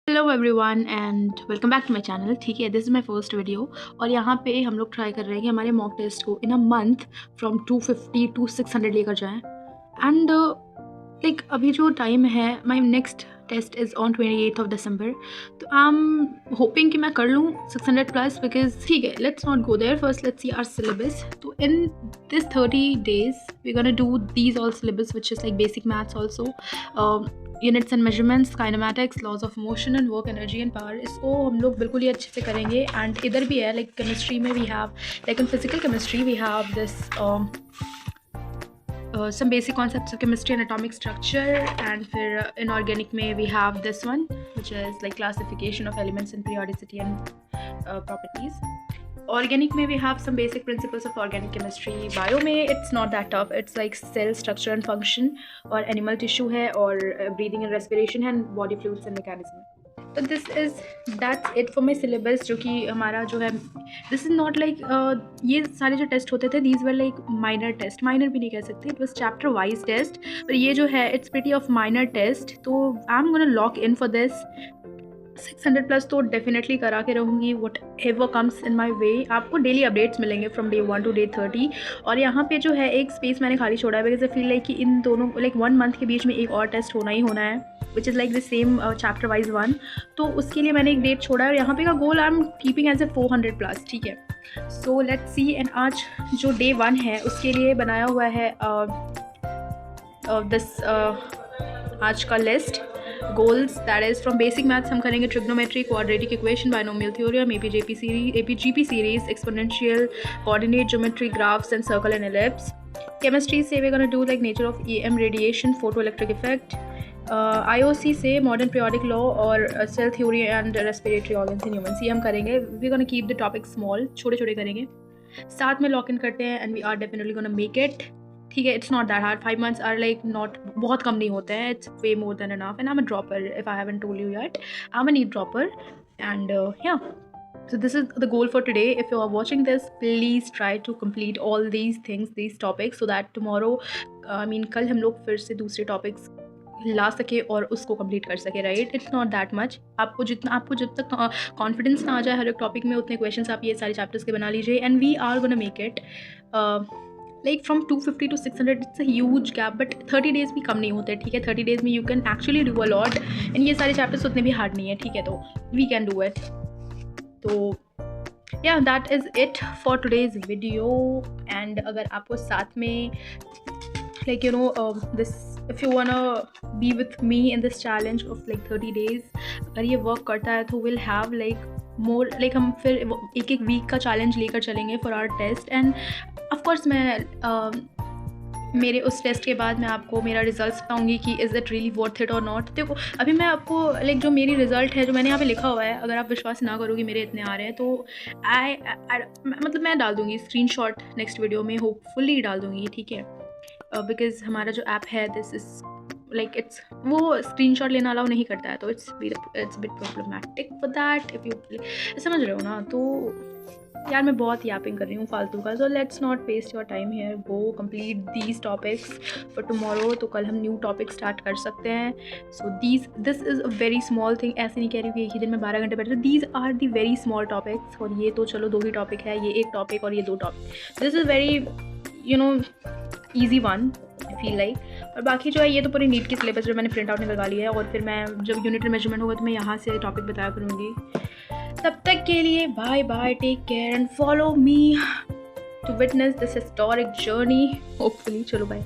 Hello everyone and welcome back to my channel. ठीक है, this is my first video और यहाँ पे हम लोग ट्राई कर रहे हैं कि हमारे मॉक टेस्ट को in a month from 250 to 600 लेकर जाएं। एंड लाइक अभी जो टाइम है, my next test is on 28th of December, तो आई एम होपिंग कि मैं कर लूँ 600 प्लस। बिकॉज ठीक है, let's not go there, first let's see our syllabus. तो in this 30 days we're gonna do these all syllabus, which is like basic maths also, units and measurements, kinematics, laws of motion and work, energy and power. इसको हम लोग बिल्कुल ही अच्छे से करेंगे। And इधर भी है, लाइक केमिस्ट्री में we have, like in physical chemistry we have this some basic concepts of chemistry and atomic structure, and फिर inorganic में we have this one, which is like classification of elements and periodicity and properties. Organic में we have some basic principles of organic chemistry. Bio में it's not that tough, it's like cell structure and function, और animal tissue है, और breathing and respiration है, and body fluids and mechanism. तो that's it for my syllabus, जो कि हमारा जो है, this is not like ये सारे जो टेस्ट होते थे, these were like minor test, minor भी नहीं कह सकते, it was chapter wise test, पर ये जो है it's pretty of minor test। तो I'm gonna lock in for this 600 plus तो डेफिनेटली करा के रहूँगी, वट एवर कम्स इन माई वे। आपको डेली अपडेट्स मिलेंगे फ्रॉम डे 1 टू डे 30। और यहाँ पे जो है एक स्पेस मैंने खाली छोड़ा है, बिकॉज आई फील लाइक कि इन दोनों लाइक 1 मंथ के बीच में एक और टेस्ट होना ही होना है, which is like the same chapter wise one. तो उसके लिए मैंने एक डेट छोड़ा है, और यहाँ पे का goal I am keeping as a 400 plus. ठीक है, सो लेट्स सी। एंड आज जो डे 1 है उसके लिए बनाया हुआ है दिस आज का list goals, that is from basic maths हम करेंगे trigonometry, quadratic equation, binomial theorem, AP GP series, exponential, coordinate geometry, graphs and circle and ellipse. Chemistry से we gonna do like nature of EM radiation, photo electric effect. IOC से modern periodic law और cell theory and respiratory organs in humans, ये हम करेंगे। We gonna keep the topic small, छोटे छोटे करेंगे, साथ में लॉक इन करते हैं, and we are definitely gonna make it. ठीक है, it's not that hard, 5 months are like not, बहुत कम नहीं होते हैं, it's way more than enough. And I am a dropper, if I haven't told you yet, I am a NEET dropper. And yeah, so this is the goal for today. If you are watching this, please try to complete all these things, these topics, so that tomorrow, कल हम लोग फिर से दूसरे topics ला सके और उसको complete कर सके, right? It's not that much. आपको जब तक कॉन्फिडेंस ना आ जाए हर एक टॉपिक में, उतने क्वेश्चंस आप ये सारे चैप्टर्स के बना लीजिए, and we are gonna make it. Like from 250 to 600, it's a huge gap, but 30 days भी कम नहीं होते। ठीक है, 30 days में you can actually do a lot, and ये सारे चैप्टर्स उतने भी हार्ड नहीं है। ठीक है, तो वी कैन डू इट। तो yeah, that is it for today's video. And अगर आपको साथ में like this, if you wanna be with me in this challenge of like 30 days, अगर ये वर्क करता है तो we'll have like more, like हम फिर एक वीक का चैलेंज लेकर चलेंगे for our test। and of course मैं मेरे उस टेस्ट के बाद मैं आपको मेरा रिजल्ट बताऊंगी कि is it really worth it और नॉट। देखो, अभी मैं आपको लाइक जो मेरी रिज़ल्ट है, जो मैंने यहाँ पे लिखा हुआ है, अगर आप विश्वास ना करो कि मेरे इतने आ रहे हैं, तो मतलब मैं डाल दूँगी स्क्रीनशॉट नेक्स्ट वीडियो में, होपफुली डाल दूँगी। ठीक है, बिकॉज हमारा जो ऐप है, दिस इज़ लाइक इट्स, वो स्क्रीनशॉट लेना अलाउ नहीं करता है, तो it's bit problematic for that, if you समझ रहे हो ना। तो यार मैं बहुत यापिंग कर रही हूँ फालतू का, so let's not waste your time here, go complete these topics for tomorrow. तो कल हम न्यू टॉपिक स्टार्ट कर सकते हैं। So this is a very small thing, ऐसे नहीं कह रही हूँ कि एक ही दिन में 12 घंटे बैठे, these are the very small topics. और ये तो चलो 2 ही टॉपिक है, ये एक टॉपिक और ये 2 topic, this is very easy one, I feel like. और बाकी जो है, ये तो पूरी नीट की सिलेबस जो मैंने प्रिंट आउट निकलवा लिया है, और फिर मैं जब यूनिट मेजरमेंट होगा तो मैं यहाँ से टॉपिक बताया करूँगी। तब तक के लिए bye bye, take care and follow me to witness this historic journey, hopefully. चलो बाय।